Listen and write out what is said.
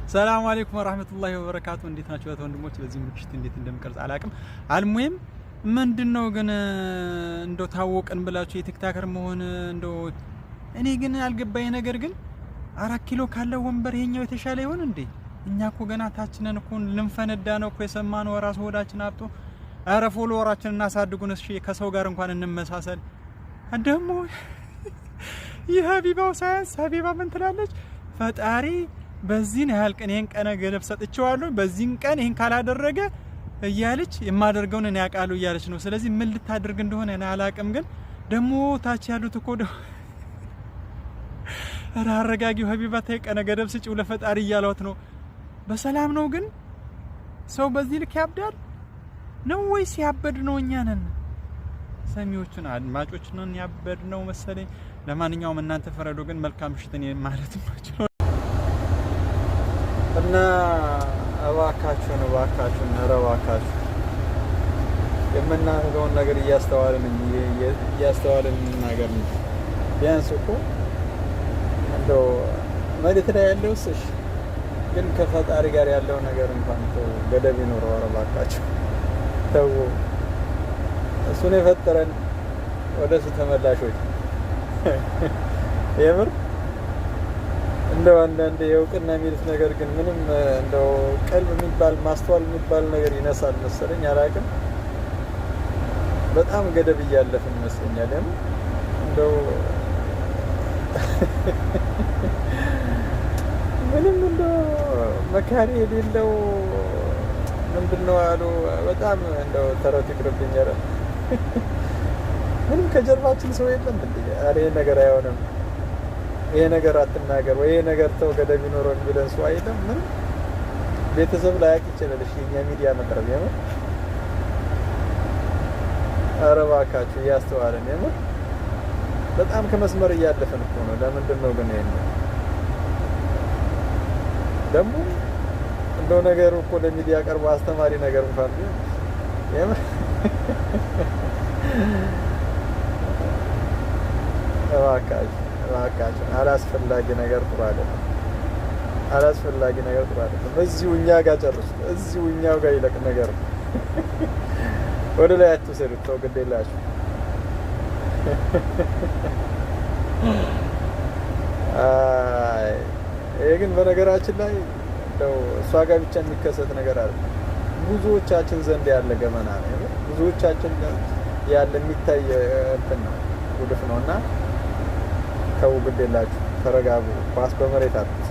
ሰላም አለይኩም ወራህመቱላሂ ወበረካቱ። እንዴት ናችሁ ወንድሞች? በዚህ ምሽት እንዴት እንደምቀርጽ አላቅም። አልሙሂም ምንድነው ግን እንደው ታወቀን ብላችሁ የቲክታከር መሆን እንደው እኔ ግን ያልገባኝ ነገር ግን 4 ኪሎ ካለው ወንበር ይሄኛው የተሻለ ይሆን እንዴ? እኛ እኮ ገና ታችነን እኮ ልንፈነዳ ነው እኮ የሰማነው ራስ ሆዳችን አብጦ። አረ ፎሎወራችንን እናሳድጉን እሺ፣ ከሰው ጋር እንኳን እንመሳሰል። ደግሞ የሀቢባው ሳያንስ ሀቢባ ምን ትላለች? ፈጣሪ በዚህን ያህል ቀን ይሄን ቀነ ገደብ ሰጥቼዋለሁ፣ በዚህን ቀን ይሄን ካላደረገ እያለች የማደርገውን እኔ ያውቃለሁ እያለች ነው። ስለዚህ ምን ልታደርግ እንደሆነ እኔ አላውቅም። ግን ደግሞ ታች ያሉት እኮ አረጋጊው ሀቢባ ታይ ቀነ ገደብ ስጪው ለፈጣሪ እያሏት ነው። በሰላም ነው ግን ሰው በዚህ ልክ ያብዳል ነው ወይስ ያበድ ነው? እኛ ነን ሰሚዎቹን አድማጮች ነን ያበድ ነው መሰለኝ። ለማንኛውም እናንተ ፈረዶ። ግን መልካም ምሽትን ማለት ነው እና እባካችሁን እባካችሁ የምናደርገውን ነገር እያስተዋልን እንናገር ነው። ቢያንስ እኮ እንደው መሬት ላይ ያለው እሺ፣ ግን ከፈጣሪ ጋር ያለው ነገር እንኳን ገደብ ይኖረው። ኧረ እባካችሁ ተው። እሱ ነው የፈጠረን፣ ወደሱ ተመላሾች። የምር እንደው አንዳንዴ የእውቅና የሚሉት ነገር ግን ምንም እንደው ቀልብ የሚባል ማስተዋል የሚባል ነገር ይነሳል መሰለኝ። አላውቅም። በጣም ገደብ እያለፍን ይመስለኛል። እንደው ምንም እንደው መካሪ የሌለው ምንድነው አሉ። በጣም እንደው ተረት ይቅርብኝ። ኧረ ምንም ከጀርባችን ሰው የለም እንዴ? ኧረ ይሄ ነገር አይሆንም፣ ይሄ ነገር አትናገር ወይ ይሄ ነገር ተው ገደብ ይኖረው የሚለን ሰው አይደለም። ምን ቤተሰብ ላያውቅ ይችላል። እሺ የኛ ሚዲያ መቅረብ የምር ኧረ እባካችሁ እያስተዋልን የምር በጣም ከመስመር እያለፈን እኮ ነው። ለምንድን ነው ግን ይሄን ደግሞ እንደው ነገሩ እኮ ለሚዲያ ቀርቦ አስተማሪ ነገር እንኳን ቢሆን የምር እባካችሁ አላስፈላጊ ነገር ጥሩ አይደለም። እዚሁ እኛ ጋር ጨርሱ። እዚሁ እኛው ጋር ይለቅ ነገር ወደ ላይ አትወሰዱት። ተው ግድ የላችሁ። ይሄ ግን በነገራችን ላይ እንደው እሷ ጋር ብቻ የሚከሰት ነገር አለ። ብዙዎቻችን ዘንድ ያለ ገመና ነው። ብዙዎቻችን ያለ የሚታይ እንትን ነው፣ ጉድፍ ነውና ተው ግድ የላችሁ። ተረጋጉ። ኳስ በመሬት አትስ